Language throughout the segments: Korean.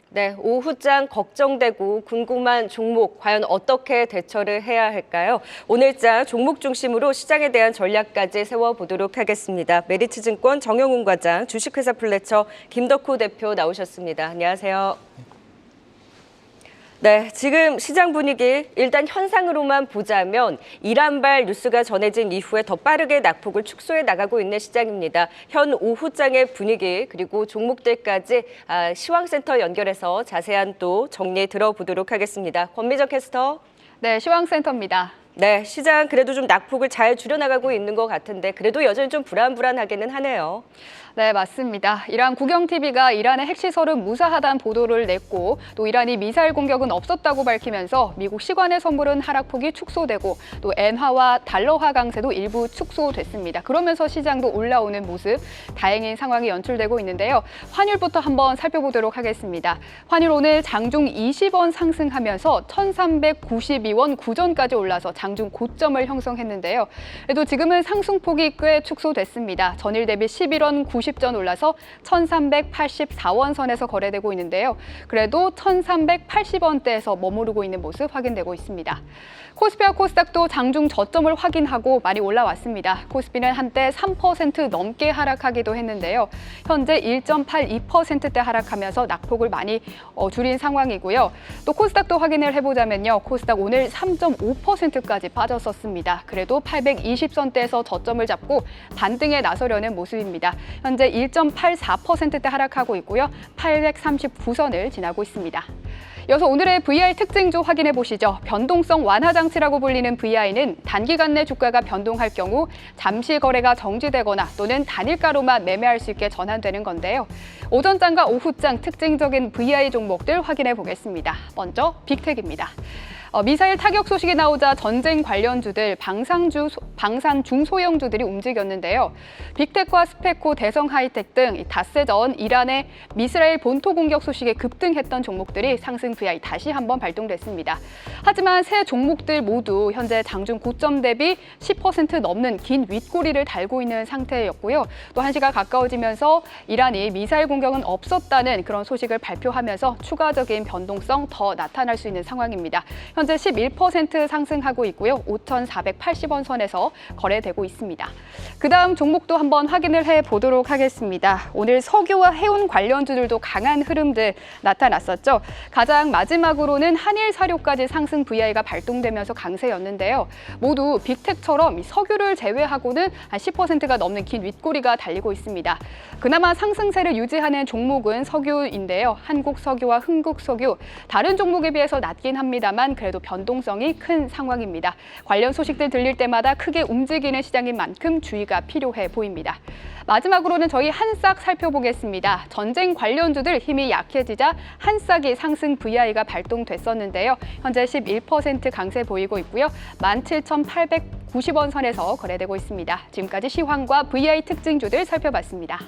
네, 오후장 걱정되고 궁금한 종목 과연 어떻게 대처를 해야 할까요? 오늘장 종목 중심으로 시장에 대한 전략까지 세워보도록 하겠습니다. 메리츠증권 정영훈 과장, 주식회사 플래처 김덕후 대표 나오셨습니다. 안녕하세요. 네, 지금 시장 분위기 일단 현상으로만 보자면 이란발 뉴스가 전해진 이후에 더 빠르게 낙폭을 축소해 나가고 있는 시장입니다. 현 오후장의 분위기 그리고 종목들까지 시황센터 연결해서 자세한 또 정리 들어보도록 하겠습니다. 권미정 캐스터. 네, 시황센터입니다. 네, 시장 그래도 좀 낙폭을 잘 줄여나가고 있는 것 같은데 그래도 여전히 좀 불안하기는 하네요. 네, 맞습니다. 이란 국영TV가 이란의 핵시설은 무사하다는 보도를 냈고 또 이란이 미사일 공격은 없었다고 밝히면서 미국 시관의 선물은 하락폭이 축소되고 또 엔화와 달러화 강세도 일부 축소됐습니다. 그러면서 시장도 올라오는 모습, 다행인 상황이 연출되고 있는데요. 환율부터 한번 살펴보도록 하겠습니다. 환율 오늘 장중 20원 상승하면서 1,392원 9전까지 올라서 장중 고점을 형성했는데요. 그래도 지금은 상승폭이 꽤 축소됐습니다. 전일 대비 11원 90전 올라서 1,384원 선에서 거래되고 있는데요. 그래도 1,380원대에서 머무르고 있는 모습 확인되고 있습니다. 코스피와 코스닥도 장중 저점을 확인하고 많이 올라왔습니다. 코스피는 한때 3% 넘게 하락하기도 했는데요. 현재 1.82%대 하락하면서 낙폭을 많이 줄인 상황이고요. 또 코스닥도 확인을 해보자면요. 코스닥 오늘 3.5%까지 빠졌었습니다. 그래도 820선대에서 저점을 잡고 반등에 나서려는 모습입니다. 현재 1.84%대 하락하고 있고요. 839선을 지나고 있습니다. 이어서 오늘의 VI 특징주 확인해 보시죠. 변동성 완화 장치라고 불리는 VI는 단기간 내 주가가 변동할 경우 잠시 거래가 정지되거나 또는 단일가로만 매매할 수 있게 전환되는 건데요. 오전장과 오후장 특징적인 VI 종목들 확인해 보겠습니다. 먼저 빅텍입니다. 미사일 타격 소식이 나오자 전쟁 관련주들, 방산 중소형주들이 움직였는데요. 빅텍과 스페코, 대성 하이텍 등 닷새 전 이란의 미사일 본토 공격 소식에 급등했던 종목들이 상승 VI 다시 한번 발동됐습니다. 하지만 세 종목들 모두 현재 장중 고점 대비 10% 넘는 긴 윗꼬리를 달고 있는 상태였고요. 또 1시가 가까워지면서 이란이 미사일 공격은 없었다는 그런 소식을 발표하면서 추가적인 변동성 더 나타날 수 있는 상황입니다. 현재 11% 상승하고 있고요. 5,480원 선에서 거래되고 있습니다. 그다음 종목도 한번 확인을 해보도록 하겠습니다. 오늘 석유와 해운 관련주들도 강한 흐름들 나타났었죠. 가장 마지막으로는 한일사료까지 상승 VI가 발동되면서 강세였는데요. 모두 빅텍처럼 석유를 제외하고는 한 10%가 넘는 긴 윗꼬리가 달리고 있습니다. 그나마 상승세를 유지하는 종목은 석유인데요. 한국석유와 흥국석유, 다른 종목에 비해서 낮긴 합니다만 그래도 변동성이 큰 상황입니다. 관련 소식들 들릴 때마다 크게 움직이는 시장인 만큼 주의가 필요해 보입니다. 마지막으로는 저희 한싹 살펴보겠습니다. 전쟁 관련주들 힘이 약해지자 한싹이 상승 VI가 발동됐었는데요. 현재 11% 강세 보이고 있고요. 17,890원 선에서 거래되고 있습니다. 지금까지 시황과 VI 특징주들 살펴봤습니다.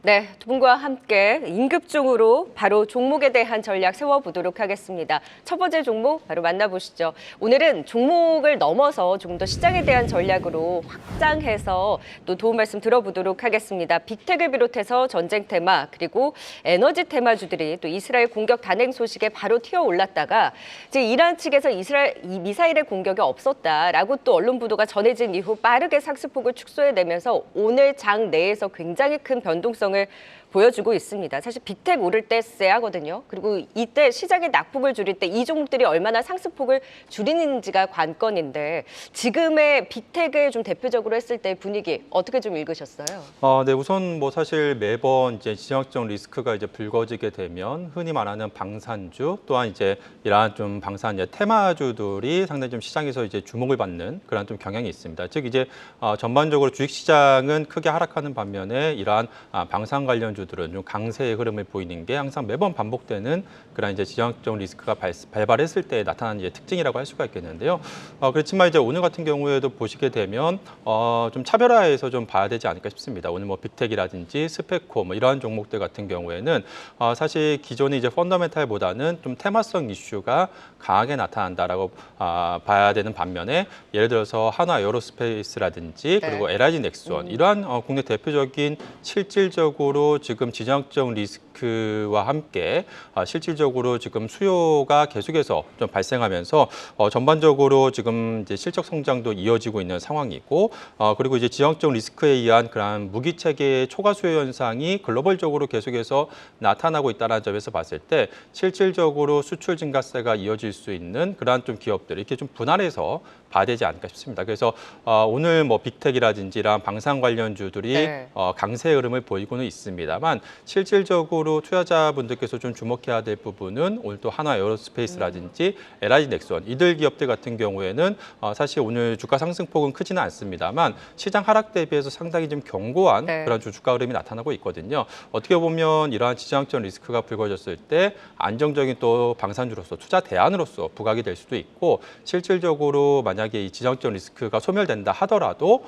네, 두 분과 함께 임급종으로 바로 종목에 대한 전략 세워보도록 하겠습니다. 첫 번째 종목 바로 만나보시죠. 오늘은 종목을 넘어서 조금 더 시장에 대한 전략으로 확장해서 또 도움 말씀 들어보도록 하겠습니다. 빅텍을 비롯해서 전쟁 테마 그리고 에너지 테마주들이 또 이스라엘 공격 단행 소식에 바로 튀어올랐다가 이제 이란 측에서 이 미사일의 공격이 없었다라고 또 언론 보도가 전해진 이후 빠르게 상승폭을 축소해내면서 오늘 장 내에서 굉장히 큰 변동성을 보여주고 있습니다. 사실 빅텍 오를 때 쎄하거든요. 그리고 이때 시장의 낙폭을 줄일 때 이 종목들이 얼마나 상승폭을 줄이는지가 관건인데 지금의 빅텍을 좀 대표적으로 했을 때 분위기 어떻게 좀 읽으셨어요? 네, 우선 뭐 사실 매번 이제 지정학적 리스크가 이제 불거지게 되면 흔히 말하는 방산주 또한 이제 이러한 좀 방산 테마주들이 상당히 좀 시장에서 이제 주목을 받는 그런 좀 경향이 있습니다. 즉 이제 전반적으로 주식시장은 크게 하락하는 반면에 이러한 방산 관련주들은 좀 강세의 흐름을 보이는 게 항상 매번 반복되는 그런 이제 지정학적 리스크가 발발했을 때 나타나는 이제 특징이라고 할 수가 있겠는데요. 그렇지만 이제 오늘 같은 경우에도 보시게 되면 좀 차별화해서 좀 봐야 되지 않을까 싶습니다. 오늘 뭐 빅텍이라든지 스페코 뭐 이러한 종목들 같은 경우에는 사실 기존의 이제 펀더멘탈보다는 좀 테마성 이슈가 강하게 나타난다라고 봐야 되는 반면에 예를 들어서 한화 에어로스페이스라든지 그리고 LIG 넥스원 이러한 국내 대표적인 실질적으로 지금 지금 지정학적 리스크와 함께 실질적으로 지금 수요가 계속해서 좀 발생하면서 전반적으로 지금 이제 실적 성장도 이어지고 있는 상황이고 그리고 이제 지정학적 리스크에 의한 그러한 무기 체계의 초과 수요 현상이 글로벌적으로 계속해서 나타나고 있다는 점에서 봤을 때 실질적으로 수출 증가세가 이어질 수 있는 그러한 좀 기업들 이렇게 좀 분할해서 봐야 되지 않을까 싶습니다. 그래서 오늘 뭐 빅텍이라든지 이런 방산 관련주들이 네. 강세 흐름을 보이고는 있습니다만 실질적으로 투자자분들께서 좀 주목해야 될 부분은 오늘 또 한화 에어로스페이스라든지 LIG 넥스원 이들 기업들 같은 경우에는 사실 오늘 주가 상승폭은 크지는 않습니다만 시장 하락 대비해서 상당히 좀 견고한 네. 그런 주가 흐름이 나타나고 있거든요. 어떻게 보면 이러한 지정학적 리스크가 불거졌을 때 안정적인 또 방산주로서 투자 대안으로서 부각이 될 수도 있고 실질적으로 만약에 이 지정학적 리스크가 소멸된다 하더라도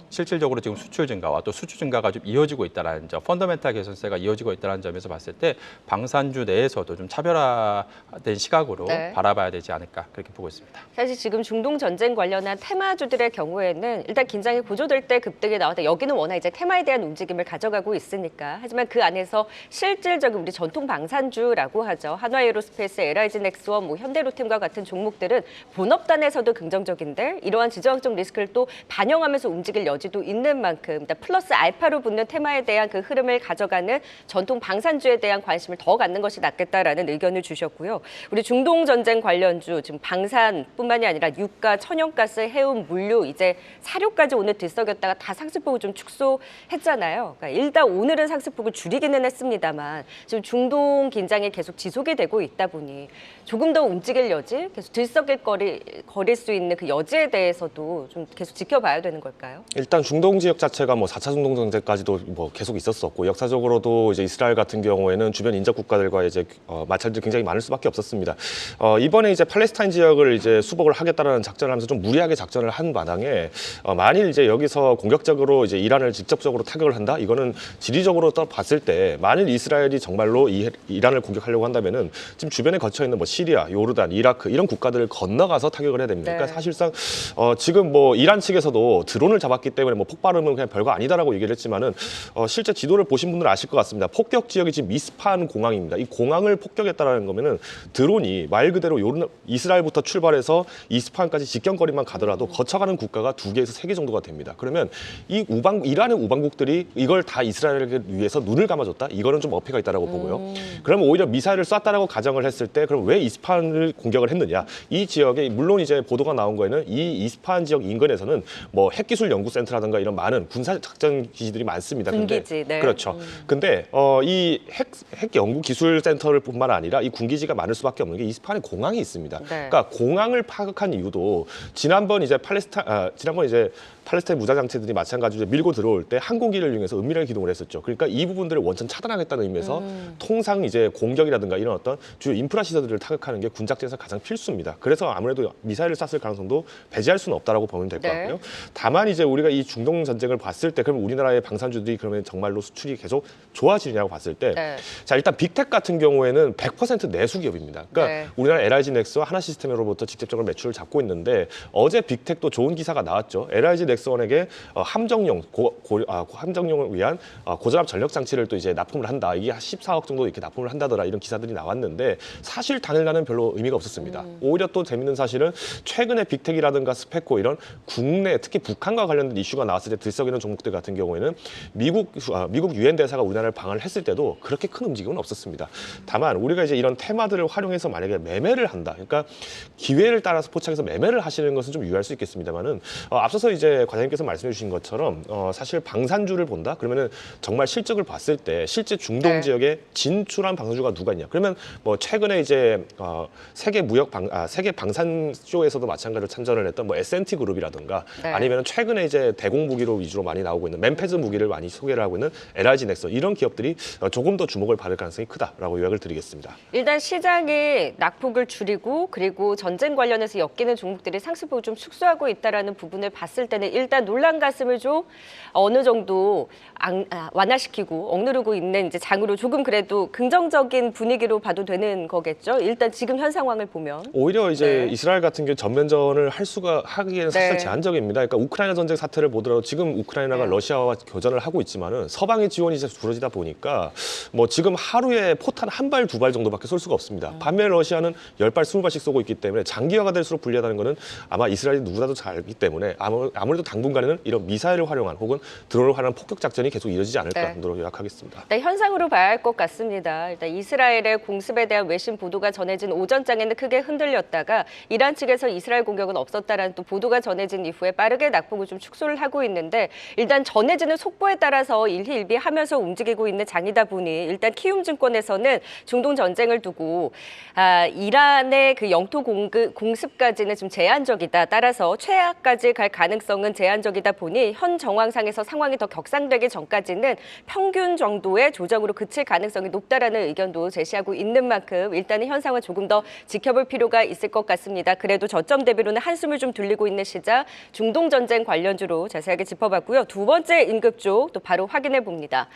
실질적으로 지금 수출 증가와 또 수주 증가가 좀 이어지고 있다는 점, 펀더멘탈 개선세가 이어지고 있다는 점에서 봤을 때 방산주 내에서도 좀 차별화된 시각으로 네. 바라봐야 되지 않을까 그렇게 보고 있습니다. 사실 지금 중동 전쟁 관련한 테마주들의 경우에는 일단 긴장이 고조될 때 급등이 나왔다. 여기는 워낙 이제 테마에 대한 움직임을 가져가고 있으니까. 하지만 그 안에서 실질적인 우리 전통 방산주라고 하죠. 한화에어로스페이스, LIG 넥스원, 뭐 현대로템과 같은 종목들은 본업단에서도 긍정적인데 이러한 지정학적 리스크를 또 반영하면서 움직일 여지도 있는 만큼 플러스 알파로 붙는 테마에 대한 그 흐름을 가져가는 전통 방산주에 대한 관심을 더 갖는 것이 낫겠다라는 의견을 주셨고요. 우리 중동 전쟁 관련주 지금 방산뿐만이 아니라 유가, 천연가스, 해운, 물류, 이제 사료까지 오늘 들썩였다가 다 상승폭을 좀 축소했잖아요. 그러니까 일단 오늘은 상승폭을 줄이기는 했습니다만 지금 중동 긴장이 계속 지속이 되고 있다 보니 조금 더 움직일 여지, 계속 거릴 수 있는 그 여지에 대해서도 좀 계속 지켜봐야 되는 걸까요? 일단 중동 지역 자체가 뭐 4차 중동 전쟁까지도 뭐 계속 있었었고 역사적으로도 이제 이스라엘 같은 경우에는 주변 인접 국가들과 이제 마찰들이 굉장히 많을 수밖에 없었습니다. 이번에 이제 팔레스타인 지역을 이제 수복을 하겠다라는 작전을 하면서 좀 무리하게 작전을 한 마당에 만일 이제 여기서 공격적으로 이제 이란을 직접적으로 타격을 한다, 이거는 지리적으로 봤을 때 만일 이스라엘이 정말로 이란을 공격하려고 한다면은 지금 주변에 거쳐 있는 뭐 시리아, 요르단, 이라크 이런 국가들을 건너가서 타격을 해야 됩니다. 네. 그러니까 사실상 지금 뭐 이란 측에서도 드론을 잡았기 때문에 뭐 폭발음은 그냥 별거 아니다라고 얘기를 했지만은 실제 지도를 보신 분들은 아실 것 같습니다. 폭격 지역이 지금 이스파한 공항입니다. 이 공항을 폭격했다라는 거면은 드론이 말 그대로 이스라엘부터 출발해서 이스파한까지 직경거리만 가더라도 거쳐가는 국가가 2개에서 3개 정도가 됩니다. 그러면 이 이란의 우방국들이 이걸 다 이스라엘을 위해서 눈을 감아줬다? 이거는 좀 어폐가 있다라고 보고요. 그러면 오히려 미사일을 쐈다라고 가정을 했을 때 그럼 왜 이스파한을 공격을 했느냐? 이 지역에 물론 이제 보도가 나온 거에는 이 이스파한 지역 인근에서는 뭐 핵기술 연구센터라든가 이런 많은 군사 작전 기지들이 많습니다. 군기지, 네. 그렇죠. 근데 이 핵 연구 기술 센터를 뿐만 아니라 이 군기지가 많을 수밖에 없는 게 이스파한에 공항이 있습니다. 네. 그러니까 공항을 파악한 이유도 지난번 이제 팔레스타인 무장장치들이 마찬가지로 밀고 들어올 때 항공기를 이용해서 은밀하게 기동을 했었죠. 그러니까 이 부분들을 원천 차단하겠다는 의미에서 통상 이제 공격이라든가 이런 어떤 주요 인프라 시설들을 타격하는 게 군작전에서 가장 필수입니다. 그래서 아무래도 미사일을 쐈을 가능성도 배제할 수는 없다라고 보면 될 것 네. 같고요. 다만 이제 우리가 이 중동 전쟁을 봤을 때 그럼 우리나라의 방산주들이 그러면 정말로 수출이 계속 좋아지느냐고 봤을 때 네. 자, 일단 빅텍 같은 경우에는 100% 내수 기업입니다. 그러니까 네. 우리나라 LIG 넥스와 하나시스템으로부터 직접적으로 매출을 잡고 있는데 어제 빅텍도 좋은 기사가 나왔죠. LIG 넥스원에게 함정용을 위한 고전압 전력 장치를 또 이제 납품을 한다. 이게 14억 정도 이렇게 납품을 한다더라. 이런 기사들이 나왔는데 사실 당일날은 별로 의미가 없었습니다. 오히려 또 재밌는 사실은 최근에 빅텍이라든가 스페코 이런 국내 특히 북한과 관련된 이슈가 나왔을 때 들썩이는 종목들 같은 경우에는 미국 유엔 대사가 우리나라를 방한을 했을 때도 그렇게 큰 움직임은 없었습니다. 다만 우리가 이제 이런 테마들을 활용해서 만약에 매매를 한다. 그러니까 기회를 따라서 포착해서 매매를 하시는 것은 좀 유의할 수 있겠습니다만은 앞서서 이제 과장님께서 말씀해 주신 것처럼 사실 방산주를 본다. 그러면은 정말 실적을 봤을 때 실제 중동 네. 지역에 진출한 방산주가 누가 있냐. 그러면 뭐 최근에 이제 세계 방산 쇼에서도 마찬가지로 참전을 했던 뭐 S&T 그룹이라든가 네. 아니면 최근에 이제 대공 무기로 위주로 많이 나오고 있는 맨패즈 무기를 많이 소개를 하고 있는 LIG 넥슨 이런 기업들이 조금 더 주목을 받을 가능성이 크다라고 요약을 드리겠습니다. 일단 시장이 낙폭을 줄이고 그리고 전쟁 관련해서 엮이는 종목들이 상승폭을 좀 축소하고 있다라는 부분을 봤을 때는 일단 놀란 가슴을 좀 어느 정도 완화시키고 억누르고 있는 이제 장으로 조금 그래도 긍정적인 분위기로 봐도 되는 거겠죠. 일단 지금 현 상황을 보면 오히려 이제 네. 이스라엘 같은 경우 전면전을 하기에는 사실 네. 제한적입니다. 그러니까 우크라이나 전쟁 사태를 보더라도 지금 우크라이나가 네. 러시아와 교전을 하고 있지만은 서방의 지원이 이제 줄어지다 보니까 뭐 지금 하루에 포탄 한 발, 두 발 정도밖에 쏠 수가 없습니다. 반면에 러시아는 10발, 20발씩 쏘고 있기 때문에 장기화가 될수록 불리하다는 거는 아마 이스라엘이 누구라도 잘 알기 때문에 아무래도 당분간에는 이런 미사일을 활용한 혹은 드론을 활용한 폭격 작전이 계속 이어지지 않을까 네. 정도로 요약하겠습니다. 일단 현상으로 봐야 할 것 같습니다. 일단 이스라엘의 공습에 대한 외신 보도가 전해진 오전장에는 크게 흔들렸다가 이란 측에서 이스라엘 공격은 없었다라는 또 보도가 전해진 이후에 빠르게 낙폭을 좀 축소를 하고 있는데 일단 전해지는 속보에 따라서 일희일비하면서 움직이고 있는 장이다 보니 일단 키움 증권에서는 중동 전쟁을 두고 이란의 그 영토 공습까지는 좀 제한적이다. 따라서 최악까지 갈 가능성은 제한적이다 보니 현 정황상에서 상황이 더 격상되기 전까지는 평균 정도의 조정으로 그칠 가능성이 높다라는 의견도 제시하고 있는 만큼 일단은 현상을 조금 더 지켜볼 필요가 있을 것 같습니다. 그래도 저점 대비로는 한숨을 좀 돌리고 있는 시장 중동 전쟁 관련주로 자세하게 짚어봤고요. 두 번째 임급주 또 바로 확인해 봅니다.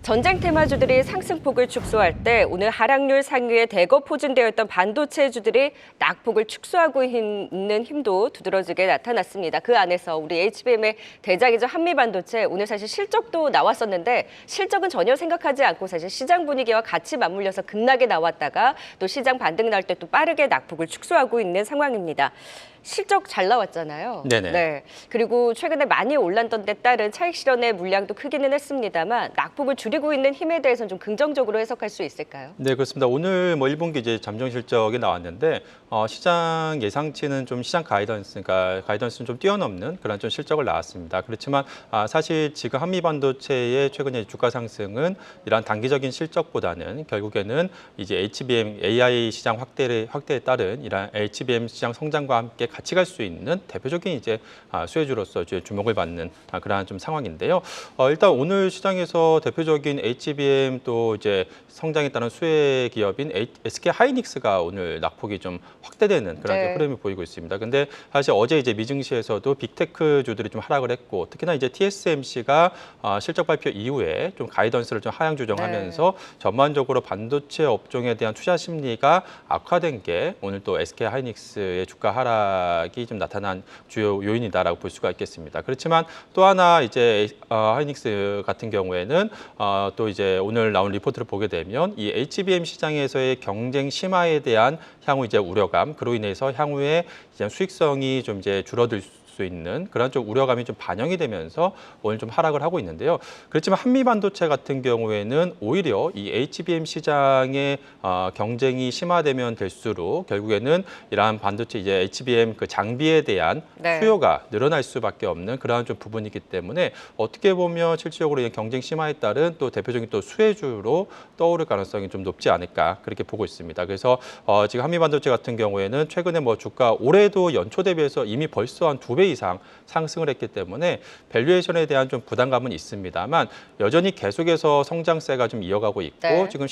전쟁 테마주들이 상승폭을 축소할 때 오늘 하락률 상위에 대거 포진되어 있던 반도체주들이 낙폭을 축소하고 있는 힘도 두드러지게 나타났습니다. 그 안에서 우리 HBM의 대장이죠. 한미반도체 오늘 사실 실적도 나왔었는데 실적은 전혀 생각하지 않고 사실 시장 분위기와 같이 맞물려서 급락에 나왔다가 또 시장 반등 날 때 또 빠르게 낙폭을 축소하고 있는 상황입니다. 실적 잘 나왔잖아요. 네네. 네. 그리고 최근에 많이 올랐던 데 따른 차익 실현의 물량도 크기는 했습니다만 낙폭을 줄이고 있는 힘에 대해서는 좀 긍정적으로 해석할 수 있을까요? 네, 그렇습니다. 오늘 뭐 1분기 이제 잠정 실적이 나왔는데 시장 예상치는 좀 시장 가이던스는 좀 뛰어넘는 그런 좀 실적을 나왔습니다. 그렇지만 사실 지금 한미 반도체의 최근의 주가 상승은 이런 단기적인 실적보다는 결국에는 이제 HBM AI 시장 확대에 따른 이런 HBM 시장 성장과 함께 같이 갈 수 있는 대표적인 이제 수혜주로서 이제 주목을 받는 그러한 좀 상황인데요. 일단 오늘 시장에서 대표적인 HBM 또 이제 성장에 따른 수혜 기업인 SK 하이닉스가 오늘 낙폭이 좀 확대되는 그런 네. 흐름이 보이고 있습니다. 근데 사실 어제 이제 미증시에서도 빅테크 주들이 좀 하락을 했고 특히나 이제 TSMC가 실적 발표 이후에 좀 가이던스를 좀 하향 조정하면서 전반적으로 반도체 업종에 대한 투자 심리가 악화된 게 오늘 또 SK 하이닉스의 주가 하락이 좀 나타난 주요 요인이다라고 볼 수가 있겠습니다. 그렇지만 또 하나 이제 하이닉스 같은 경우에는 또 이제 오늘 나온 리포트를 보게 되면 이 HBM 시장에서의 경쟁 심화에 대한 향후 이제 우려감, 그로 인해서 향후에 이제 수익성이 좀 이제 줄어들 수 있는 그런 좀 우려감이 좀 반영이 되면서 오늘 좀 하락을 하고 있는데요. 그렇지만 한미 반도체 같은 경우에는 오히려 이 HBM 시장의 경쟁이 심화되면 될수록 결국에는 이러한 반도체 이제 HBM 그 장비에 대한 네. 수요가 늘어날 수밖에 없는 그러한 좀 부분이기 때문에 어떻게 보면 실질적으로 이 경쟁 심화에 따른 또 대표적인 또 수혜주로 떠오를 가능성이 좀 높지 않을까 그렇게 보고 있습니다. 그래서 지금 한미 반도체 같은 경우에는 최근에 뭐 주가 올해도 연초 대비해서 이미 벌써 한 2배 이상 상승을 했기 때문에 밸류에이션에 대한 좀 부담감은 있습니다만 여전히 계속해서 성장세가 좀 이어가고 있고 네. 지금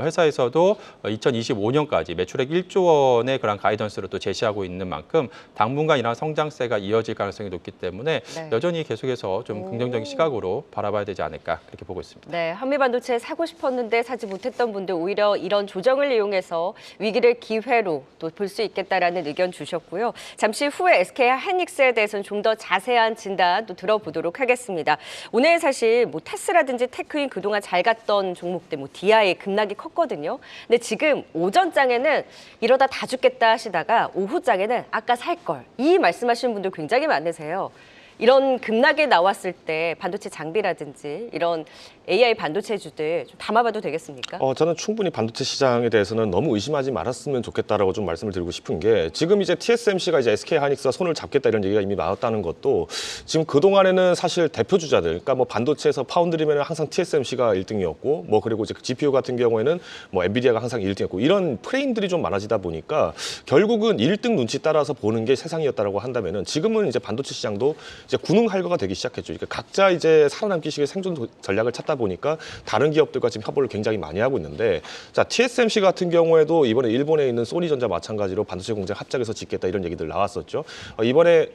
회사에서도 2025년까지 매출액 1조 원의 그런 가이던스를 또 제시하고 있는 만큼 당분간 이런 성장세가 이어질 가능성이 높기 때문에 네. 여전히 계속해서 좀 긍정적인 시각으로 바라봐야 되지 않을까 그렇게 보고 있습니다. 네, 한미반도체 사고 싶었는데 사지 못했던 분들 오히려 이런 조정을 이용해서 위기를 기회로 또 볼 수 있겠다라는 의견 주셨고요. 잠시 후에 SK 하이닉스에 대해서는 좀 더 자세한 진단 또 들어보도록 하겠습니다. 오늘 사실 뭐 테스라든지 테크인 그동안 잘 갔던 종목들 뭐 DI 급락이 컸거든요. 근데 지금 오전장에는 이러다 다 죽겠다 하시다가 오후장에는 아까 살 걸 이 말씀하시는 분들 굉장히 많으세요. 이런 급락이 나왔을 때 반도체 장비라든지 이런 AI 반도체주들 좀 담아봐도 되겠습니까? 저는 충분히 반도체 시장에 대해서는 너무 의심하지 말았으면 좋겠다라고 좀 말씀을 드리고 싶은 게 지금 이제 TSMC가 이제 SK 하이닉스와 손을 잡겠다 이런 얘기가 이미 나왔다는 것도 지금 그 동안에는 사실 대표 주자들, 그러니까 뭐 반도체에서 파운드리면 항상 TSMC가 1등이었고, 뭐 그리고 이제 GPU 같은 경우에는 뭐 엔비디아가 항상 1등이었고 이런 프레임들이 좀 많아지다 보니까 결국은 1등 눈치 따라서 보는 게 세상이었다라고 한다면은 지금은 이제 반도체 시장도 이제 군웅할거가 되기 시작했죠. 그러니까 각자 이제 살아남기 식의 생존 전략을 찾다 보니까 다른 기업들과 지금 협업을 굉장히 많이 하고 있는데, 자 TSMC 같은 경우에도 이번에 일본에 있는 소니전자 마찬가지로 반도체 공장 합작해서 짓겠다 이런 얘기들 나왔었죠. 이번에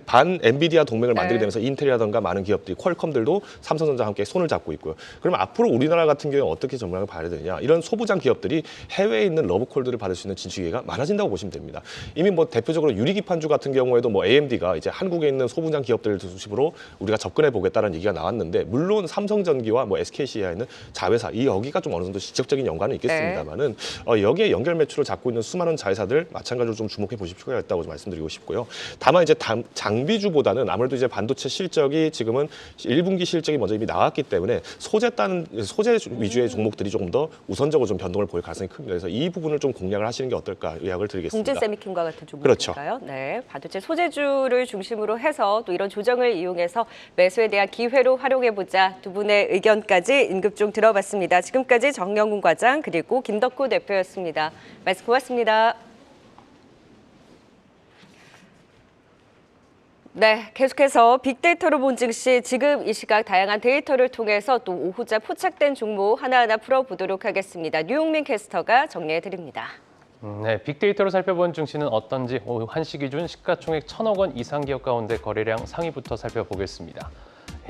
반 엔비디아 동맹을 만들게 되면서 인텔이라든가 많은 기업들이 퀄컴들도 삼성전자와 함께 손을 잡고 있고요. 그러면 앞으로 우리나라 같은 경우에 어떻게 전략을 봐야 되느냐? 이런 소부장 기업들이 해외에 있는 러브콜들을 받을 수 있는 진출 기회가 많아진다고 보시면 됩니다. 이미 뭐 대표적으로 유리기판주 같은 경우에도 뭐 AMD가 이제 한국에 있는 소부장 기업들을 중심으로 우리가 접근해 보겠다는 얘기가 나왔는데, 물론 삼성전기와 뭐 SKC에 있는 자회사 이 여기가 좀 어느 정도 직접적인 연관은 있겠습니다만은 여기에 연결 매출을 잡고 있는 수많은 자회사들 마찬가지로 좀 주목해 보실 필요가 있다고 좀 말씀드리고 싶고요. 다만 이제 장비주보다는 아무래도 이제 반도체 실적이 지금은 1분기 실적이 먼저 이미 나왔기 때문에 소재 위주의 종목들이 조금 더 우선적으로 좀 변동을 보일 가능성이 큽니다. 그래서 이 부분을 좀 공략을 하시는 게 어떨까 의학을 드리겠습니다. 동진세미킴과 같은 종목일까요? 그렇죠. 네, 반도체 소재주를 중심으로 해서 또 이런 조정을 이용해서 매수에 대한 기회로 활용해보자 두 분의 의견까지 임급종 들어봤습니다. 지금까지 정영훈 과장 그리고 김덕호 대표였습니다. 말씀 고맙습니다. 네, 계속해서 빅데이터로 본 증시 지금 이 시각 다양한 데이터를 통해서 또 오후자 포착된 종목 하나하나 풀어보도록 하겠습니다. 류용민 캐스터가 정리해드립니다. 네, 빅데이터로 살펴본 증시는 어떤지 오후 1시 기준 시가총액 1,000억 원 이상 기업 가운데 거래량 상위부터 살펴보겠습니다.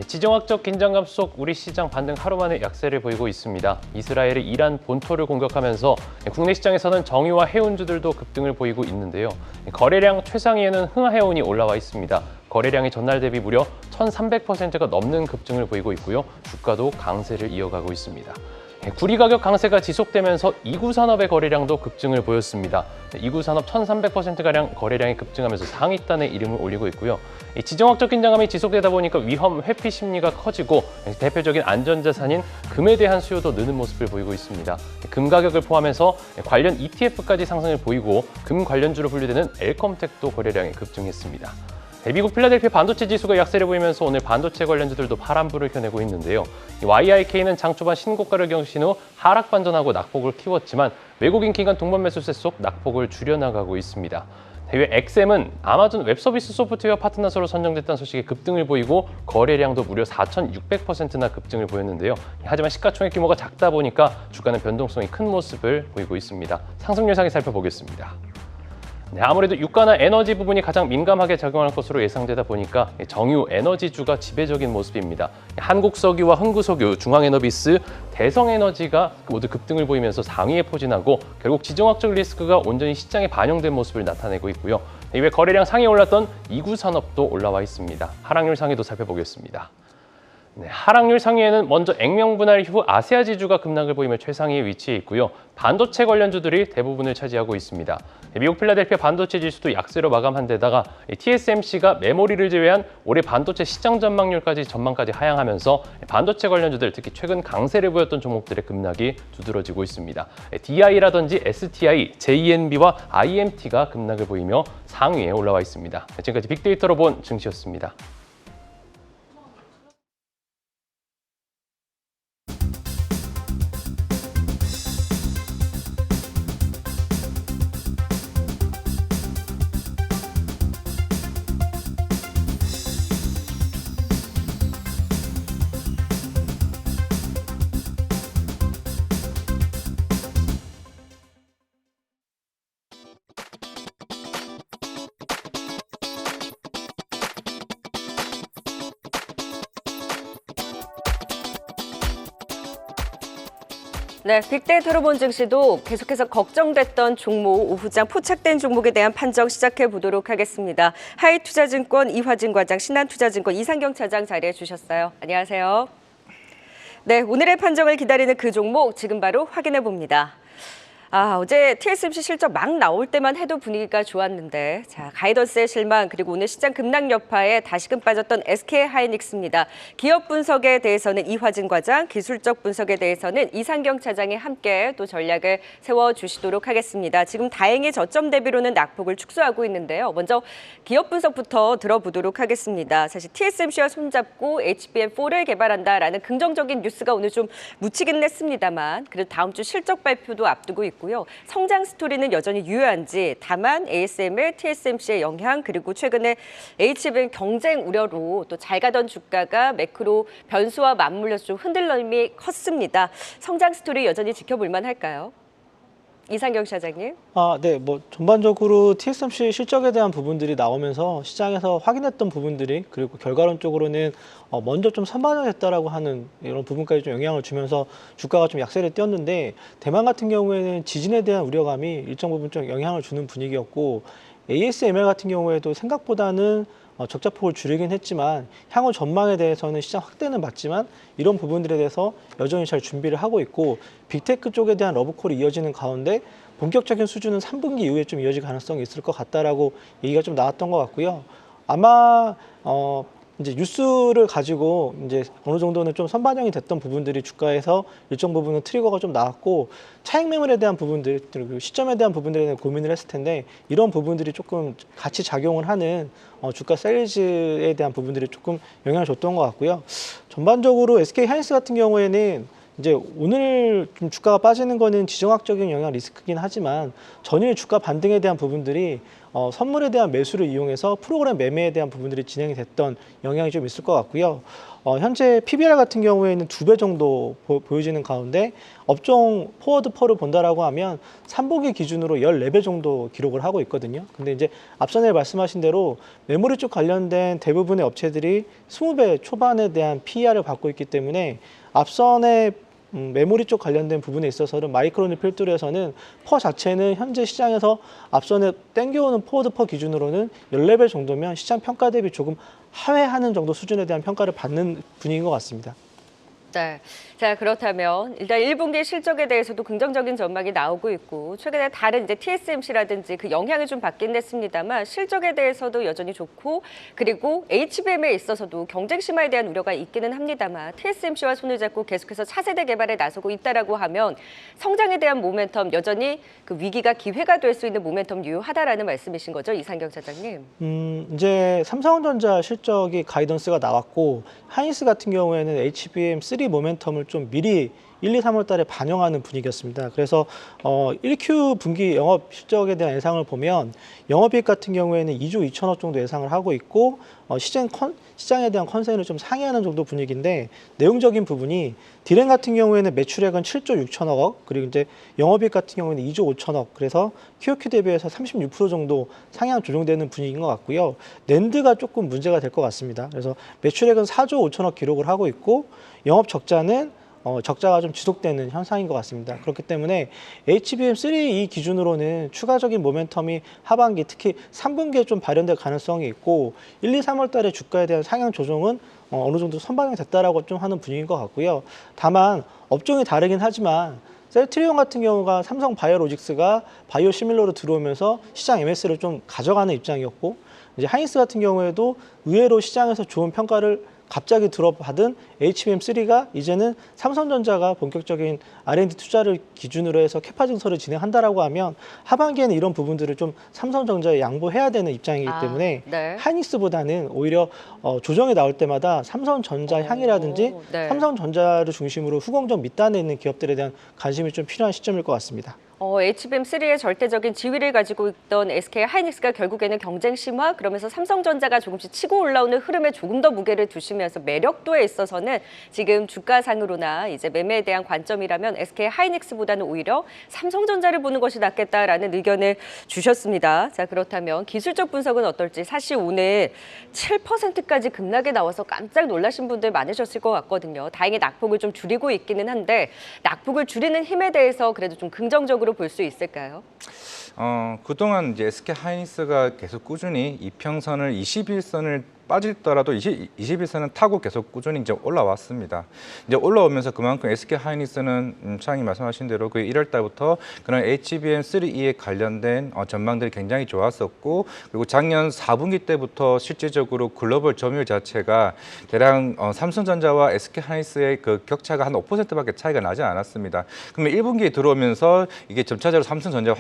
지정학적 긴장감 속 우리 시장 반등 하루 만에 약세를 보이고 있습니다. 이스라엘이 이란 본토를 공격하면서 국내 시장에서는 정유와 해운주들도 급등을 보이고 있는데요. 거래량 최상위에는 흥하해운이 올라와 있습니다. 거래량이 전날 대비 무려 1,300%가 넘는 급증을 보이고 있고요. 주가도 강세를 이어가고 있습니다. 구리 가격 강세가 지속되면서 2구 산업의 거래량도 급증을 보였습니다. 2구 산업 1,300%가량 거래량이 급증하면서 상위단에 이름을 올리고 있고요. 지정학적 긴장감이 지속되다 보니까 위험 회피 심리가 커지고 대표적인 안전자산인 금에 대한 수요도 느는 모습을 보이고 있습니다. 금 가격을 포함해서 관련 ETF까지 상승을 보이고 금 관련주로 분류되는 엘컴텍도 거래량이 급증했습니다. 미국 필라델피아 반도체 지수가 약세를 보이면서 오늘 반도체 관련주들도 파란불을 켜내고 있는데요. YIK는 장 초반 신고가를 경신 후 하락 반전하고 낙폭을 키웠지만 외국인 기관 동반 매수세 속 낙폭을 줄여나가고 있습니다. 이외 XM은 아마존 웹서비스 소프트웨어 파트너사로 선정됐다는 소식에 급등을 보이고 거래량도 무려 4,600%나 급증을 보였는데요. 하지만 시가총액 규모가 작다 보니까 주가는 변동성이 큰 모습을 보이고 있습니다. 상승률 상에 살펴보겠습니다. 네, 아무래도 유가나 에너지 부분이 가장 민감하게 작용할 것으로 예상되다 보니까 정유 에너지주가 지배적인 모습입니다. 한국석유와 흥구석유, 중앙에너비스, 대성에너지가 모두 급등을 보이면서 상위에 포진하고 결국 지정학적 리스크가 온전히 시장에 반영된 모습을 나타내고 있고요. 이외 거래량 상위에 올랐던 2구 산업도 올라와 있습니다. 하락률 상위도 살펴보겠습니다. 네, 하락률 상위에는 먼저 액면 분할 이후 아세아 지주가 급락을 보이며 최상위에 위치해 있고요. 반도체 관련주들이 대부분을 차지하고 있습니다. 미국 필라델피아 반도체 지수도 약세로 마감한 데다가 TSMC가 메모리를 제외한 올해 반도체 시장 전망까지 하향하면서 반도체 관련주들 특히 최근 강세를 보였던 종목들의 급락이 두드러지고 있습니다. DI라든지 STI, JNB와 IMT가 급락을 보이며 상위에 올라와 있습니다. 지금까지 빅데이터로 본 증시였습니다. 네, 빅데이터로 본 증시도 계속해서 걱정됐던 종목, 오후장 포착된 종목에 대한 판정 시작해 보도록 하겠습니다. 하이투자증권 이화진 과장, 신한투자증권 이상경 차장 자리해 주셨어요. 안녕하세요. 네, 오늘의 판정을 기다리는 그 종목 지금 바로 확인해 봅니다. 어제 TSMC 실적 막 나올 때만 해도 분위기가 좋았는데 가이던스의 실망 그리고 오늘 시장 급락 여파에 다시금 빠졌던 SK하이닉스입니다. 기업 분석에 대해서는 이화진 과장, 기술적 분석에 대해서는 이상경 차장이 함께 또 전략을 세워주시도록 하겠습니다. 지금 다행히 저점 대비로는 낙폭을 축소하고 있는데요. 먼저 기업 분석부터 들어보도록 하겠습니다. 사실 TSMC와 손잡고 HBM4를 개발한다라는 긍정적인 뉴스가 오늘 좀 묻히긴 했습니다만 그래도 다음 주 실적 발표도 앞두고 있고 성장 스토리는 여전히 유효한지 다만 ASML, TSMC의 영향 그리고 최근에 HBM 경쟁 우려로 또 잘 가던 주가가 매크로 변수와 맞물려서 좀 흔들림이 컸습니다. 성장 스토리 여전히 지켜볼 만할까요? 이상경 차장님. 네, 전반적으로 TSMC 실적에 대한 부분들이 나오면서 시장에서 확인했던 부분들이 그리고 결과론적으로는 먼저 좀 선반영했다라고 하는 이런 부분까지 좀 영향을 주면서 주가가 좀 약세를 띄었는데 대만 같은 경우에는 지진에 대한 우려감이 일정 부분 좀 영향을 주는 분위기였고 ASML 같은 경우에도 생각보다는 적자폭을 줄이긴 했지만 향후 전망에 대해서는 시장 확대는 맞지만 이런 부분들에 대해서 여전히 잘 준비를 하고 있고 빅테크 쪽에 대한 러브콜이 이어지는 가운데 본격적인 수준은 3분기 이후에 좀 이어질 가능성이 있을 것 같다라고 얘기가 좀 나왔던 것 같고요. 아마 이제 뉴스를 가지고 이제 어느 정도는 좀 선반영이 됐던 부분들이 주가에서 일정 부분은 트리거가 좀 나왔고 차익 매물에 대한 부분들 그리고 시점에 대한 부분들에 대한 고민을 했을 텐데 이런 부분들이 조금 같이 작용을 하는 주가 세일즈에 대한 부분들이 조금 영향을 줬던 것 같고요. 전반적으로 SK 하이닉스 같은 경우에는 이제 오늘 좀 주가가 빠지는 거는 지정학적인 영향 리스크긴 하지만 전일 주가 반등에 대한 부분들이 선물에 대한 매수를 이용해서 프로그램 매매에 대한 부분들이 진행이 됐던 영향이 좀 있을 것 같고요. 현재 PBR 같은 경우에는 2배 정도 보여지는 가운데 업종 포워드 펄을 본다라고 하면 3분기 기준으로 14배 정도 기록을 하고 있거든요. 근데 이제 앞전에 말씀하신 대로 메모리 쪽 관련된 대부분의 업체들이 20배 초반에 대한 PER을 받고 있기 때문에 앞선에 메모리 쪽 관련된 부분에 있어서는 마이크론을 필두로 해서는 퍼 자체는 현재 시장에서 앞선에 땡겨오는 포워드 퍼 기준으로는 14배 정도면 시장 평가 대비 조금 하회하는 정도 수준에 대한 평가를 받는 분위기인 것 같습니다. 네. 자, 그렇다면 일단 1분기 실적에 대해서도 긍정적인 전망이 나오고 있고 최근에 다른 이제 TSMC라든지 그 영향이 좀 받긴 했습니다만 실적에 대해서도 여전히 좋고 그리고 HBM에 있어서도 경쟁 심화에 대한 우려가 있기는 합니다만 TSMC와 손을 잡고 계속해서 차세대 개발에 나서고 있다라고 하면 성장에 대한 모멘텀 여전히 그 위기가 기회가 될 수 있는 모멘텀 유효하다라는 말씀이신 거죠, 이상경 차장님? 이제 삼성전자 실적이 가이던스가 나왔고 하이닉스 같은 경우에는 HBM3 모멘텀을 좀 미리 1, 2, 3월 달에 반영하는 분위기였습니다. 그래서 1Q 분기 영업 실적에 대한 예상을 보면 영업이익 같은 경우에는 2조 2천억 정도 예상을 하고 있고 시장에 대한 컨센을 좀 상회하는 정도 분위기인데 내용적인 부분이 디램 같은 경우에는 매출액은 7조 6천억 원, 그리고 이제 영업이익 같은 경우에는 2조 5천억, 그래서 QOQ 대비해서 36% 정도 상향 조정되는 분위기인 것 같고요. 낸드가 조금 문제가 될 것 같습니다. 그래서 매출액은 4조 5천억 기록을 하고 있고 영업 적자는 적자가 좀 지속되는 현상인 것 같습니다. 그렇기 때문에 HBM3 이 기준으로는 추가적인 모멘텀이 하반기 특히 3분기에 좀 발현될 가능성이 있고 1, 2, 3월 달에 주가에 대한 상향 조정은 어느 정도 선반영이 됐다라고 좀 하는 분위기인 것 같고요. 다만 업종이 다르긴 하지만 셀트리온 같은 경우가 삼성 바이오로직스가 바이오 시밀러로 들어오면서 시장 MS를 좀 가져가는 입장이었고 이제 하이닉스 같은 경우에도 의외로 시장에서 좋은 평가를 갑자기 들어받은 HBM3가 이제는 삼성전자가 본격적인 R&D 투자를 기준으로 해서 캐파 증설을 진행한다라고 하면 하반기에는 이런 부분들을 좀 삼성전자에 양보해야 되는 입장이기 때문에 네. 하이닉스보다는 오히려 조정이 나올 때마다 삼성전자 향이라든지 네. 삼성전자를 중심으로 후공정 밑단에 있는 기업들에 대한 관심이 좀 필요한 시점일 것 같습니다. HBM3의 절대적인 지위를 가지고 있던 SK 하이닉스가 결국에는 경쟁 심화, 그러면서 삼성전자가 조금씩 치고 올라오는 흐름에 조금 더 무게를 두시면서 매력도에 있어서는 지금 주가상으로나 이제 매매에 대한 관점이라면 SK 하이닉스보다는 오히려 삼성전자를 보는 것이 낫겠다라는 의견을 주셨습니다. 자, 그렇다면 기술적 분석은 어떨지 사실 오늘 7%까지 급락이 나와서 깜짝 놀라신 분들 많으셨을 것 같거든요. 다행히 낙폭을 좀 줄이고 있기는 한데 낙폭을 줄이는 힘에 대해서 그래도 좀 긍정적으로 볼 수 있을까요? 그동안 이제 SK 하이닉스가 계속 꾸준히 이평선을 21선을 빠지더라도 21선은 타고 계속 꾸준히 이제 올라왔습니다. 이제 올라오면서 그만큼 SK 하이닉스는 차장님 말씀하신 대로 그 1월 달부터 그런 HBM3E에 관련된 전망들이 굉장히 좋았었고 그리고 작년 4분기 때부터 실질적으로 글로벌 점유율 자체가 대략 삼성전자와 SK 하이닉스의 그 격차가 한 5%밖에 차이가 나지 않았습니다. 그러면 1분기에 들어오면서 이게 점차적으로 삼성전자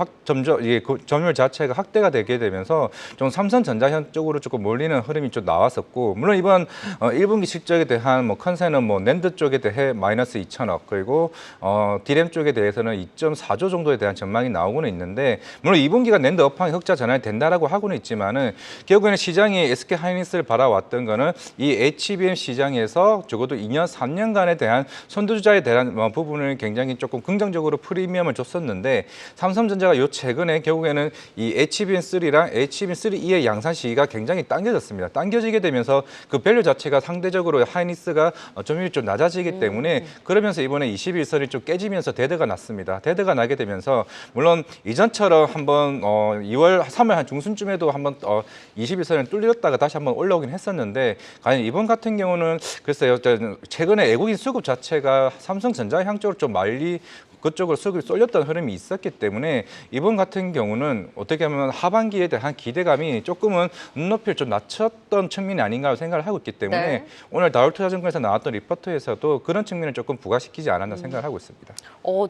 이게 그 점유율 자체가 확대가 되게 되면서 좀 삼성전자 쪽으로 조금 몰리는 흐름이 좀 나왔었고 물론 이번 1분기 실적에 대한 뭐 컨센은 뭐 낸드 쪽에 대해 마이너스 2천억 그리고 디램 쪽에 대해서는 2.4조 정도에 대한 전망이 나오고는 있는데 물론 2분기가 낸드 업황이 흑자 전환이 된다라고 하고는 있지만은 결국에는 시장이 SK 하이닉스를 바라왔던 거는 이 HBM 시장에서 적어도 2년 3년간에 대한 선두주자에 대한 부분을 굉장히 조금 긍정적으로 프리미엄을 줬었는데 삼성전자가 요 최근에 결국에는 이 HBM3랑 HBM3E의 양산 시기가 굉장히 당겨졌습니다. 당겨지기 떨어지게 되면서 그 밸류 자체가 상대적으로 하이닉스가 점유율이 좀 낮아지기 때문에 그러면서 이번에 21선이 좀 깨지면서 데드가 났습니다. 데드가 나게 되면서 물론 이전처럼 한번 2월, 3월 한 중순쯤에도 한번 21선을 뚫렸다가 다시 한번 올라오긴 했었는데 과연 이번 같은 경우는 글쎄요. 최근에 외국인 수급 자체가 삼성전자 향적으로 좀 그쪽으로 수급이 쏠렸던 흐름이 있었기 때문에 이번 같은 경우는 어떻게 하면 하반기에 대한 기대감이 조금은 눈높이를 좀 낮췄던 측면이 아닌가 생각을 하고 있기 때문에 네. 오늘 다울투자증권에서 나왔던 리포트에서도 그런 측면을 조금 부각시키지 않았나 생각을 하고 있습니다.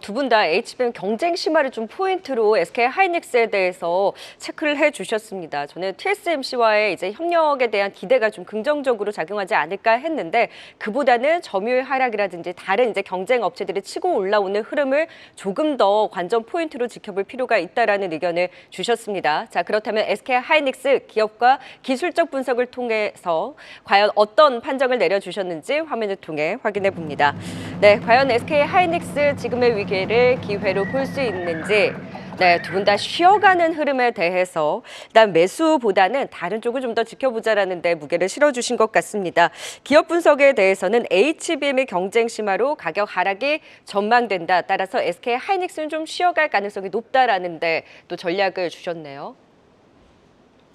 두 분 다 HBM 경쟁 심화를 좀 포인트로 SK 하이닉스에 대해서 체크를 해주셨습니다. 저는 TSMC와의 이제 협력에 대한 기대가 좀 긍정적으로 작용하지 않을까 했는데 그보다는 점유율 하락이라든지 다른 이제 경쟁 업체들이 치고 올라오는 흐름을 조금 더 관전 포인트로 지켜볼 필요가 있다라는 의견을 주셨습니다. 자, 그렇다면 SK 하이닉스 기업과 기술적 분석을 통해서 과연 어떤 판정을 내려주셨는지 화면을 통해 확인해 봅니다. 네, 과연 SK 하이닉스 지금의 위기를 기회로 볼 수 있는지. 네, 두 분 다 쉬어가는 흐름에 대해서 일단 매수보다는 다른 쪽을 좀 더 지켜보자라는 데 무게를 실어주신 것 같습니다. 기업 분석에 대해서는 HBM의 경쟁 심화로 가격 하락이 전망된다. 따라서 SK 하이닉스는 좀 쉬어갈 가능성이 높다라는 데 또 전략을 주셨네요.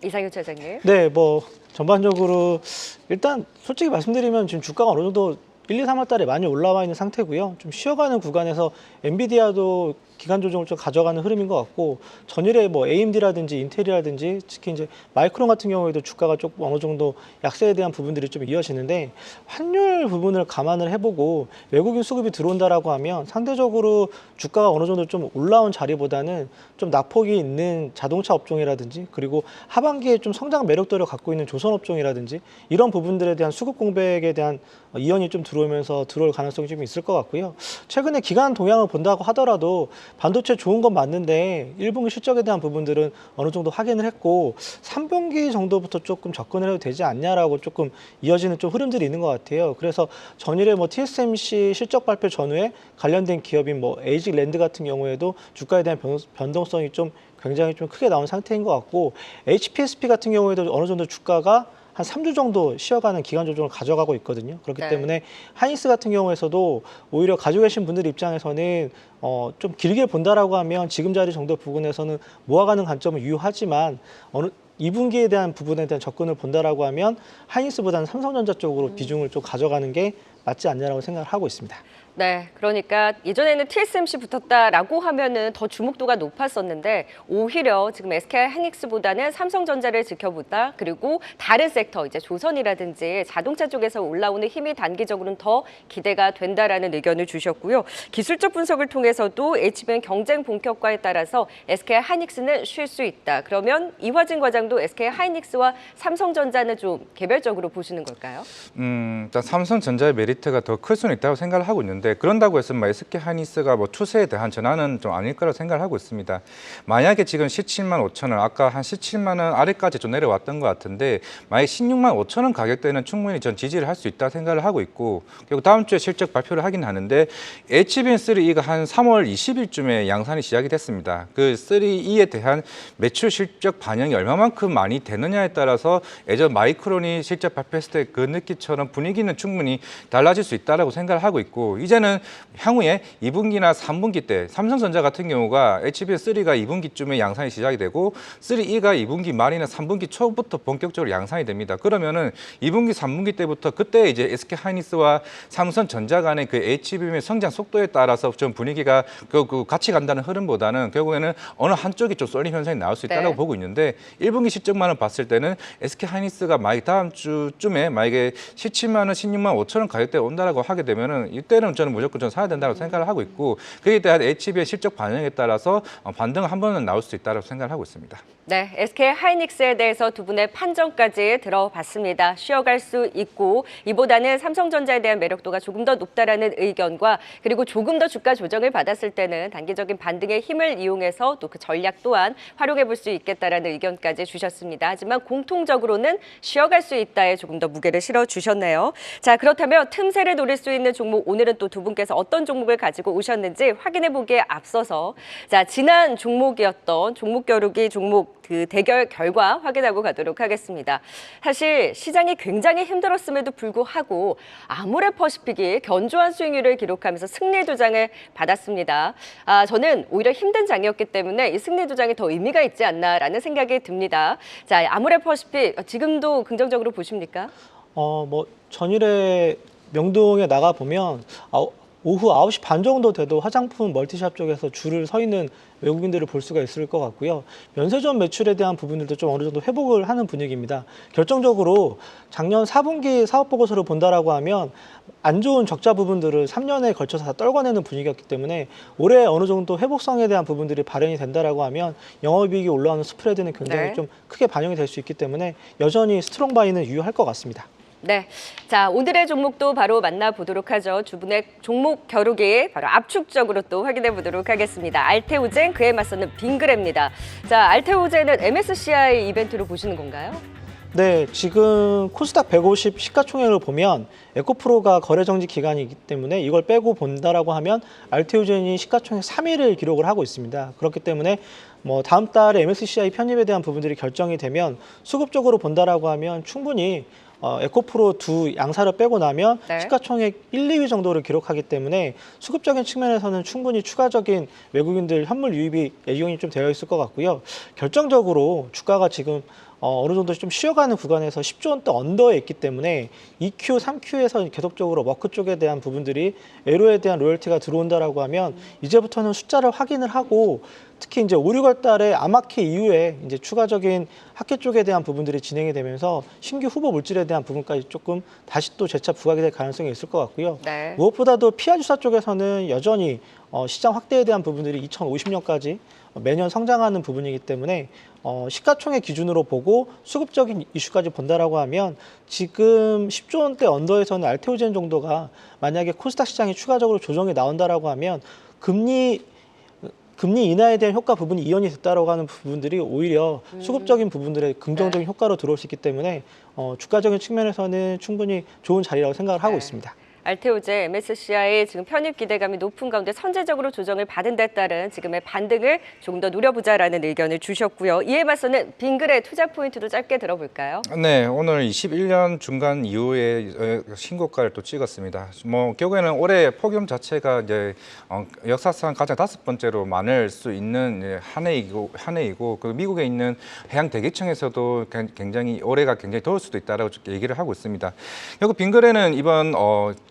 이상윤 차장님. 네, 뭐 전반적으로 일단 솔직히 말씀드리면 지금 주가가 어느 정도 1, 2, 3월 달에 많이 올라와 있는 상태고요. 좀 쉬어가는 구간에서 엔비디아도 기간 조정을 좀 가져가는 흐름인 것 같고 전일에 뭐 AMD라든지 인텔이라든지 특히 이제 마이크론 같은 경우에도 주가가 조금 어느 정도 약세에 대한 부분들이 좀 이어지는데 환율 부분을 감안을 해보고 외국인 수급이 들어온다라고 하면 상대적으로 주가가 어느 정도 좀 올라온 자리보다는 좀 낙폭이 있는 자동차 업종이라든지 그리고 하반기에 좀 성장 매력도를 갖고 있는 조선 업종이라든지 이런 부분들에 대한 수급 공백에 대한 이연이 좀 들어오면서 들어올 가능성이 좀 있을 것 같고요. 최근에 기간 동향을 본다고 하더라도 반도체 좋은 건 맞는데 1분기 실적에 대한 부분들은 어느 정도 확인을 했고 3분기 정도부터 조금 접근을 해도 되지 않냐라고 조금 이어지는 좀 흐름들이 있는 것 같아요. 그래서 전일에 뭐 TSMC 실적 발표 전후에 관련된 기업인 뭐 에이직랜드 같은 경우에도 주가에 대한 변동성이 좀 굉장히 좀 크게 나온 상태인 것 같고 HPSP 같은 경우에도 어느 정도 주가가 한 3주 정도 쉬어가는 기간 조정을 가져가고 있거든요. 그렇기 네. 때문에 하이닉스 같은 경우에서도 오히려 가지고 계신 분들 입장에서는 좀 길게 본다라고 하면 지금 자리 정도 부분에서는 모아가는 관점은 유효하지만 어느 2분기에 대한 부분에 대한 접근을 본다라고 하면 하이닉스보다는 삼성전자 쪽으로 비중을 좀 가져가는 게 맞지 않냐라고 생각을 하고 있습니다. 네, 그러니까 예전에는 TSMC 붙었다라고 하면은 더 주목도가 높았었는데 오히려 지금 SK 하이닉스보다는 삼성전자를 지켜보다 그리고 다른 섹터 이제 조선이라든지 자동차 쪽에서 올라오는 힘이 단기적으로는 더 기대가 된다라는 의견을 주셨고요. 기술적 분석을 통해서도 HBM 경쟁 본격화에 따라서 SK 하이닉스는 쉴 수 있다. 그러면 이화진 과장도 SK 하이닉스와 삼성전자는 좀 개별적으로 보시는 걸까요? 일단 삼성전자의 메리트가 더 클 수는 있다고 생각을 하고 있는데 그런다고 해서 SK 하이닉스가 뭐 추세에 대한 전환은 좀 아닐 거라고 생각을 하고 있습니다. 만약에 지금 17만 5천 원, 아까 한 17만 원 아래까지 좀 내려왔던 것 같은데 만약에 16만 5천 원 가격대는 충분히 전 지지를 할 수 있다 생각을 하고 있고 그리고 다음 주에 실적 발표를 하긴 하는데 HBM3E가 한 3월 20일쯤에 양산이 시작이 됐습니다. 그 3E에 대한 매출 실적 반영이 얼마만큼 많이 되느냐에 따라서 예전 마이크론이 실적 발표했을 때 그 느낌처럼 분위기는 충분히 달라질 수 있다고 생각을 하고 있고 이제는 향후에 2분기나 3분기 때 삼성전자 같은 경우가 HBM3가 2분기쯤에 양산이 시작이 되고 3E가 2분기 말이나 3분기 초부터 본격적으로 양산이 됩니다. 그러면은 2분기, 3분기 때부터 그때 이제 SK 하이닉스와 삼성전자 간의 그 HBM의 성장 속도에 따라서 좀 분위기가 같이 간다는 흐름보다는 결국에는 어느 한쪽이 좀 쏠림 현상이 나올 수 있다고 네. 보고 있는데 1분기 실적만을 봤을 때는 SK 하이닉스가 만약 다음 주쯤에 만약에 17만 원, 16만 5천 원 가격대에 온다라고 하게 되면은 이때는 저는 무조건 좀 사야 된다고 생각을 하고 있고 그에 대한 HB의 실적 반영에 따라서 반등은 한 번은 나올 수 있다고 생각을 하고 있습니다. 네, SK 하이닉스에 대해서 두 분의 판정까지 들어봤습니다. 쉬어갈 수 있고 이보다는 삼성전자에 대한 매력도가 조금 더 높다라는 의견과 그리고 조금 더 주가 조정을 받았을 때는 단기적인 반등의 힘을 이용해서 또 그 전략 또한 활용해 볼 수 있겠다라는 의견까지 주셨습니다. 하지만 공통적으로는 쉬어갈 수 있다에 조금 더 무게를 실어 주셨네요. 자, 그렇다면 틈새를 노릴 수 있는 종목 오늘은 또 두 분께서 어떤 종목을 가지고 오셨는지 확인해 보기에 앞서서 자, 지난 종목이었던 종목 겨루기 종목 그 대결 결과 확인하고 가도록 하겠습니다. 사실 시장이 굉장히 힘들었음에도 불구하고 아모레퍼시픽이 견조한 수익률을 기록하면서 승리 두 장을 받았습니다. 저는 오히려 힘든 장이었기 때문에 이 승리 두 장이 더 의미가 있지 않나라는 생각이 듭니다. 자, 아모레퍼시픽 지금도 긍정적으로 보십니까? 뭐 전일에 명동에 나가 보면 오후 9시 반 정도 돼도 화장품 멀티샵 쪽에서 줄을 서 있는 외국인들을 볼 수가 있을 것 같고요. 면세점 매출에 대한 부분들도 좀 어느 정도 회복을 하는 분위기입니다. 결정적으로 작년 4분기 사업 보고서를 본다라고 하면 안 좋은 적자 부분들을 3년에 걸쳐서 다 떨궈내는 분위기였기 때문에 올해 어느 정도 회복성에 대한 부분들이 발현이 된다라고 하면 영업이익이 올라오는 스프레드는 굉장히 네. 좀 크게 반영이 될 수 있기 때문에 여전히 스트롱 바이는 유효할 것 같습니다. 네, 자 오늘의 종목도 바로 만나보도록 하죠. 두 분의 종목 겨루기 바로 압축적으로 또 확인해 보도록 하겠습니다. 알테오젠 그에 맞서는 빙그레입니다. 자, 알테오젠은 MSCI 이벤트로 보시는 건가요? 네, 지금 코스닥 150 시가총액을 보면 에코프로가 거래 정지 기간이기 때문에 이걸 빼고 본다라고 하면 알테오젠이 시가총액 3위를 기록을 하고 있습니다. 그렇기 때문에 뭐 다음 달에 MSCI 편입에 대한 부분들이 결정이 되면 수급적으로 본다라고 하면 충분히 에코프로 두 양사를 빼고 나면 네. 시가총액 1, 2위 정도를 기록하기 때문에 수급적인 측면에서는 충분히 추가적인 외국인들 현물 유입이 예정이 좀 되어 있을 것 같고요. 결정적으로 주가가 지금 어느 정도 좀 쉬어가는 구간에서 10조 원대 언더에 있기 때문에 2Q, 3Q에서 계속적으로 워크 쪽에 대한 부분들이 에로에 대한 로열티가 들어온다라고 하면 이제부터는 숫자를 확인을 하고 특히 이제 5, 6월 달에 아마케 이후에 이제 추가적인 학회 쪽에 대한 부분들이 진행이 되면서 신규 후보 물질에 대한 부분까지 조금 다시 또 재차 부각이 될 가능성이 있을 것 같고요. 네. 무엇보다도 피아 주사 쪽에서는 여전히 시장 확대에 대한 부분들이 2050년까지 매년 성장하는 부분이기 때문에 시가총액 기준으로 보고 수급적인 이슈까지 본다라고 하면 지금 10조 원대 언더에서는 알테오젠 정도가 만약에 코스닥 시장이 추가적으로 조정이 나온다라고 하면 금리 인하에 대한 효과 부분이 이연이 됐다라고 하는 부분들이 오히려 수급적인 부분들의 긍정적인 효과로 들어올 수 있기 때문에 주가적인 측면에서는 충분히 좋은 자리라고 생각을 하고 있습니다. 알테오젠, MSCI 지금 편입 기대감이 높은 가운데 선제적으로 조정을 받은 데 따른 지금의 반등을 조금 더 노려보자라는 의견을 주셨고요. 이에 맞서는 빙그레 투자 포인트도 짧게 들어볼까요? 네, 오늘 21년 중간 이후에 신고가를 또 찍었습니다. 뭐 결국에는 올해 폭염 자체가 이제 역사상 가장 5번째로 많을 수 있는 한 해이고 그 미국에 있는 해양 대기층에서도 굉장히 올해가 굉장히 더울 수도 있다라고 얘기를 하고 있습니다. 결국 빙그레는 이번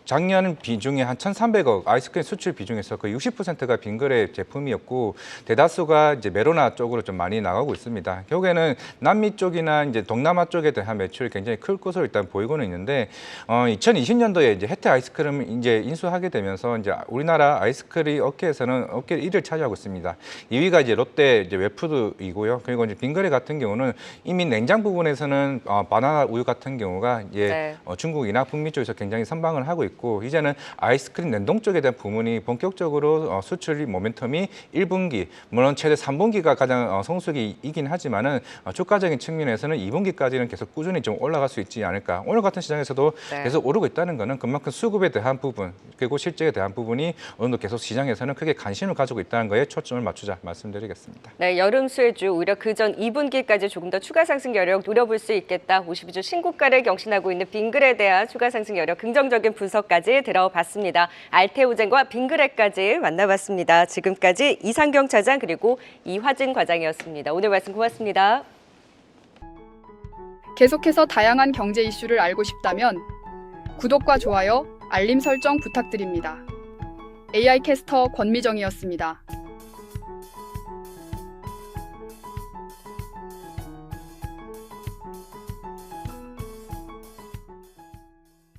작년 비중이 한 1,300억 아이스크림 수출 비중에서 거의 60%가 빙그레 제품이었고 대다수가 이제 메로나 쪽으로 좀 많이 나가고 있습니다. 결국에는 남미 쪽이나 이제 동남아 쪽에 대한 매출이 굉장히 클 것으로 일단 보이고는 있는데 2020년도에 이제 혜태 아이스크림을 이제 인수하게 되면서 이제 우리나라 아이스크림 업계에서는 업계 1위를 차지하고 있습니다. 2위가 이제 롯데 이제 웹푸드이고요. 그리고 이제 빙그레 같은 경우는 이미 냉장 부분에서는 바나나 우유 같은 경우가 이제 네. 중국이나 북미 쪽에서 굉장히 선방을 하고 있고 이제는 아이스크림 냉동 쪽에 대한 부분이 본격적으로 수출 모멘텀이 1분기 물론 최대 3분기가 가장 성수기이긴 하지만은 주가적인 측면에서는 2분기까지는 계속 꾸준히 좀 올라갈 수 있지 않을까. 오늘 같은 시장에서도 네. 계속 오르고 있다는 것은 그만큼 수급에 대한 부분 그리고 실적에 대한 부분이 어느 정도 계속 시장에서는 크게 관심을 가지고 있다는 거에 초점을 맞추자 말씀드리겠습니다. 네, 여름 수혜주 오히려 그전 2분기까지 조금 더 추가 상승 여력 노려볼 수 있겠다. 52주 신고가를 경신하고 있는 빙그레에 대한 추가 상승 여력 긍정적인 분석까지 들어봤습니다. 알테오젠과 빙그레까지 만나봤습니다. 지금까지 이상경 차장 그리고 이화진 과장이었습니다. 오늘 말씀 고맙습니다. 계속해서 다양한 경제 이슈를 알고 싶다면 구독과 좋아요, 알림 설정 부탁드립니다. AI 캐스터 권미정이었습니다.